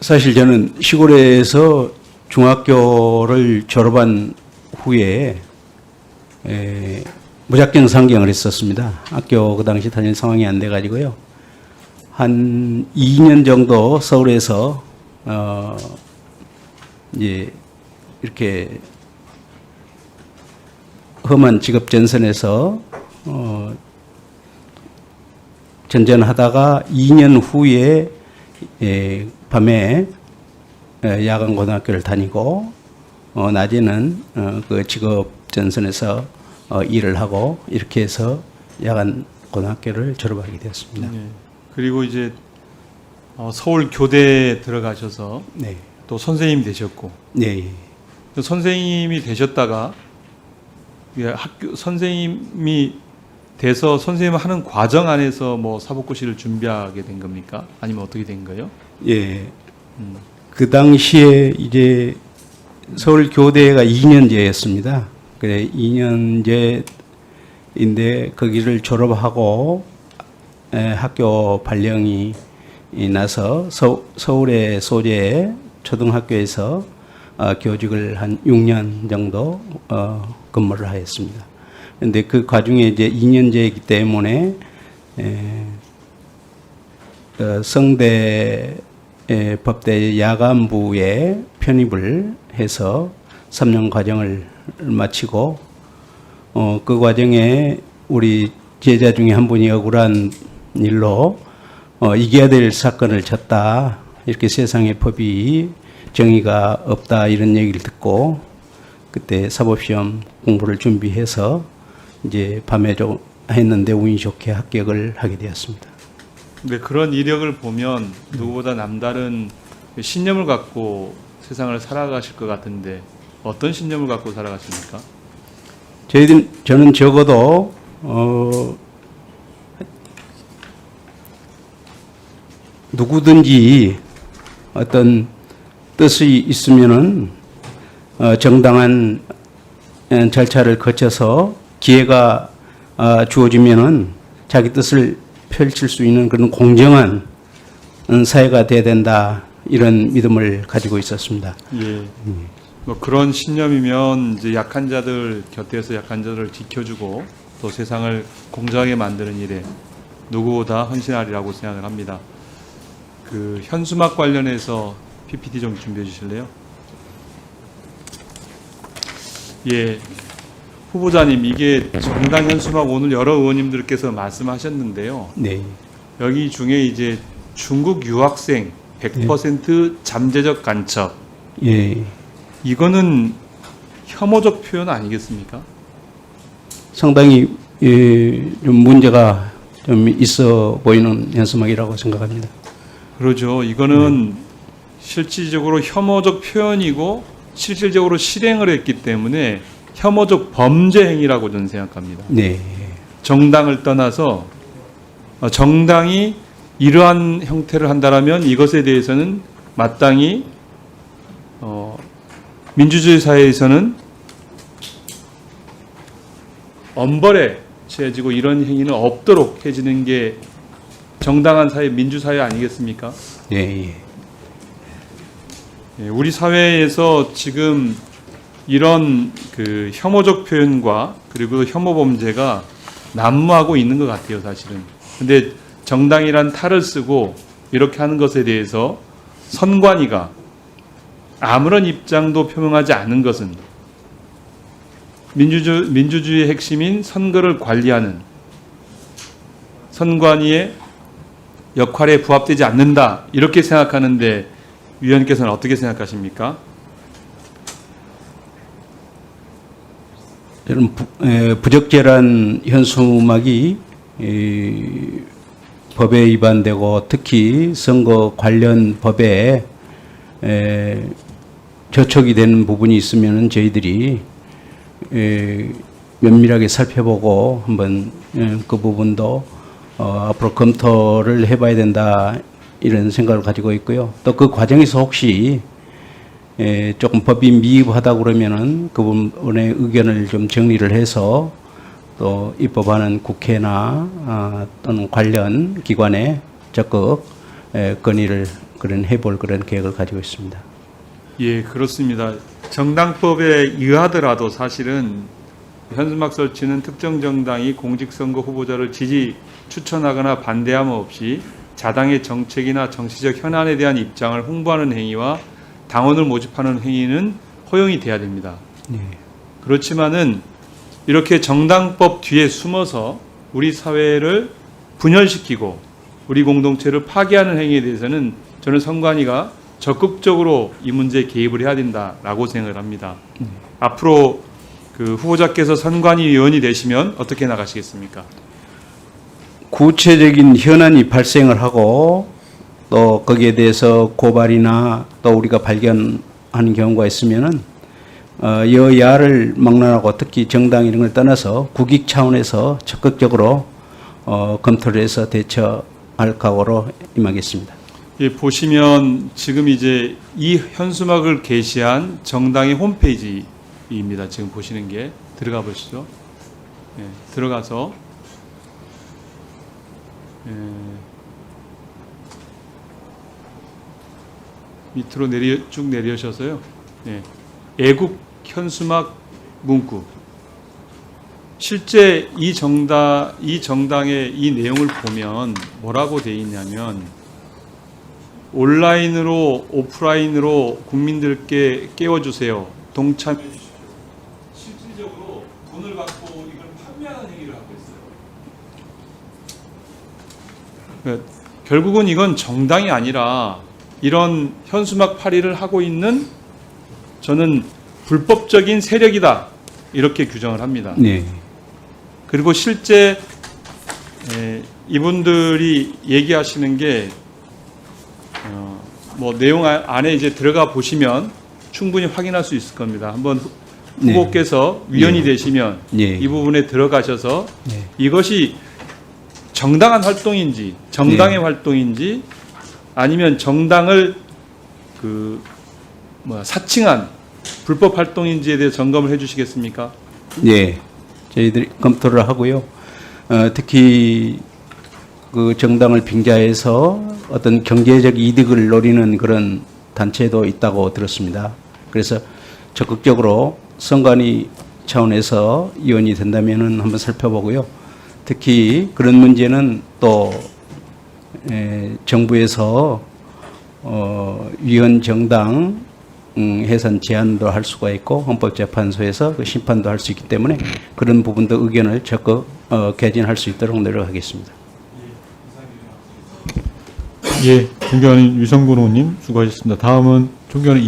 사실 저는 시골에서 중학교를 졸업한 후에 무작정 상경을 했었습니다. 학교 그 당시 다닐 상황이 안 돼가지고요. 한 2년 정도 서울에서 이제 이렇게 험한 직업 전선에서 전전하다가 2년 후에 밤에 야간 고등학교를 다니고 낮에는 그 직업 전선에서 일을 하고 이렇게 해서 야간 고등학교를 졸업하게 되었습니다. 네. 그리고 이제 서울 교대에 들어가셔서 네. 또 선생님이 되셨고, 네. 또 선생님이 되셨다가 학교 선생님이 돼서 선생님을 하는 과정 안에서 뭐 사법고시를 준비하게 된 겁니까? 아니면 어떻게 된 거예요? 예. 그 당시에 이제 서울 교대가 2년제였습니다. 그래 2년제인데 거기를 졸업하고 학교 발령이 나서 서울의 소재 초등학교에서 교직을 한 6년 정도 근무를 하였습니다. 그런데 그 과중에 이제 2년제이기 때문에 성대 법대 야간부에 편입을 해서 3년 과정을 마치고 그 과정에 우리 제자 중에 한 분이 억울한 일로 이겨야 될 사건을 졌다. 이렇게 세상의 법이 정의가 없다 이런 얘기를 듣고 그때 사법시험 공부를 준비해서 이제 밤에 좀 했는데 운이 좋게 합격을 하게 되었습니다. 네, 그런 이력을 보면 누구보다 남다른 신념을 갖고 세상을 살아가실 것 같은데 어떤 신념을 갖고 살아가십니까? 저는 적어도 누구든지 어떤 뜻이 있으면은 정당한 절차를 거쳐서 기회가 주어지면은 자기 뜻을 펼칠 수 있는 그런 공정한 사회가 돼야 된다 이런 믿음을 가지고 있었습니다. 예. 뭐 그런 신념이면 이제 약한 자들 곁에서 약한 자들을 지켜주고 또 세상을 공정하게 만드는 일에 누구보다 헌신하리라고 생각을 합니다. 그 현수막 관련해서 PPT 좀 준비해 주실래요? 예. 후보자님, 이게 정당 현수막 오늘 여러 의원님들께서 말씀하셨는데요. 네. 여기 중에 이제 중국 유학생 100% 잠재적 간첩. 예. 이거는 혐오적 표현 아니겠습니까? 상당히 좀 문제가 좀 있어 보이는 현수막이라고 생각합니다. 그러죠. 이거는 실질적으로 혐오적 표현이고 실질적으로 실행을 했기 때문에 혐오적 범죄 행위라고 저는 생각합니다. 네. 정당을 떠나서 정당이 이러한 형태를 한다라면 이것에 대해서는 마땅히 민주주의 사회에서는 엄벌에 처해지고 이런 행위는 없도록 해지는 게 정당한 사회, 민주사회 아니겠습니까? 예. 예, 우리 사회에서 지금 이런 그 혐오적 표현과 그리고 혐오 범죄가 난무하고 있는 것 같아요, 사실은. 근데 정당이란 탈을 쓰고 이렇게 하는 것에 대해서 선관위가 아무런 입장도 표명하지 않은 것은 민주주의의 핵심인 선거를 관리하는 선관위의 역할에 부합되지 않는다. 이렇게 생각하는데 위원께서는 어떻게 생각하십니까? 저는 부적절한 현수막이 법에 위반되고 특히 선거 관련 법에 저촉이 되는 부분이 있으면 저희들이 면밀하게 살펴보고 한번 그 부분도 앞으로 검토를 해봐야 된다 이런 생각을 가지고 있고요. 또 그 과정에서 혹시 조금 법이 미흡하다 그러면은 그 부분의 의견을 좀 정리를 해서 또 입법하는 국회나 또는 관련 기관에 적극 건의를 그런 해볼 그런 계획을 가지고 있습니다. 예, 그렇습니다. 정당법에 의하더라도 사실은 현수막 설치는 특정 정당이 공직선거 후보자를 지지, 추천하거나 반대함 없이 자당의 정책이나 정치적 현안에 대한 입장을 홍보하는 행위와 당원을 모집하는 행위는 허용이 돼야 됩니다. 네. 그렇지만은 이렇게 정당법 뒤에 숨어서 우리 사회를 분열시키고 우리 공동체를 파괴하는 행위에 대해서는 저는 선관위가 적극적으로 이 문제에 개입을 해야 된다라고 생각을 합니다. 앞으로 그 후보자께서 선관위 위원이 되시면 어떻게 나가시겠습니까? 구체적인 현안이 발생을 하고 또 거기에 대해서 고발이나 또 우리가 발견하는 경우가 있으면은 여야를 막론하고 특히 정당 이런 걸 떠나서 국익 차원에서 적극적으로 검토를 해서 대처할 각오로 임하겠습니다. 예, 보시면 지금 이제 이 현수막을 게시한 정당의 홈페이지입니다. 지금 보시는 게 들어가 보시죠. 예, 들어가서 밑으로 쭉 내려셔서요. 예, 애국 현수막 문구. 실제 이 정당의 이 내용을 보면 뭐라고 돼 있냐면 온라인으로 오프라인으로 국민들께 깨워주세요. 동참해 주십시오. 실질적으로 돈을 받고 이걸 판매하는 행위를 하고 있어요. 그러니까 결국은 이건 정당이 아니라 이런 현수막 팔이를 하고 있는 저는 불법적인 세력이다. 이렇게 규정을 합니다. 네. 그리고 실제 이분들이 얘기하시는 게 뭐 내용 안에 이제 들어가 보시면 충분히 확인할 수 있을 겁니다. 한번 네. 후보께서 위원이 네. 되시면 네. 이 부분에 들어가셔서 네. 이것이 정당한 활동인지 정당의 네. 활동인지 아니면 정당을 사칭한 불법 활동인지에 대해 점검을 해주시겠습니까? 네, 저희들이 검토를 하고요. 특히 그 정당을 빙자해서 어떤 경제적 이득을 노리는 그런 단체도 있다고 들었습니다. 그래서 적극적으로 선관위 차원에서 위원이 된다면은 한번 살펴보고요. 특히 그런 문제는 또 정부에서 위원 정당 해산 제한도 할 수가 있고 헌법재판소에서 그 심판도 할 수 있기 때문에 그런 부분도 의견을 적극 개진할 수 있도록 노력하겠습니다. 예, 존경하는 유성근 의원님 수고하셨습니다. 다음은 존경하는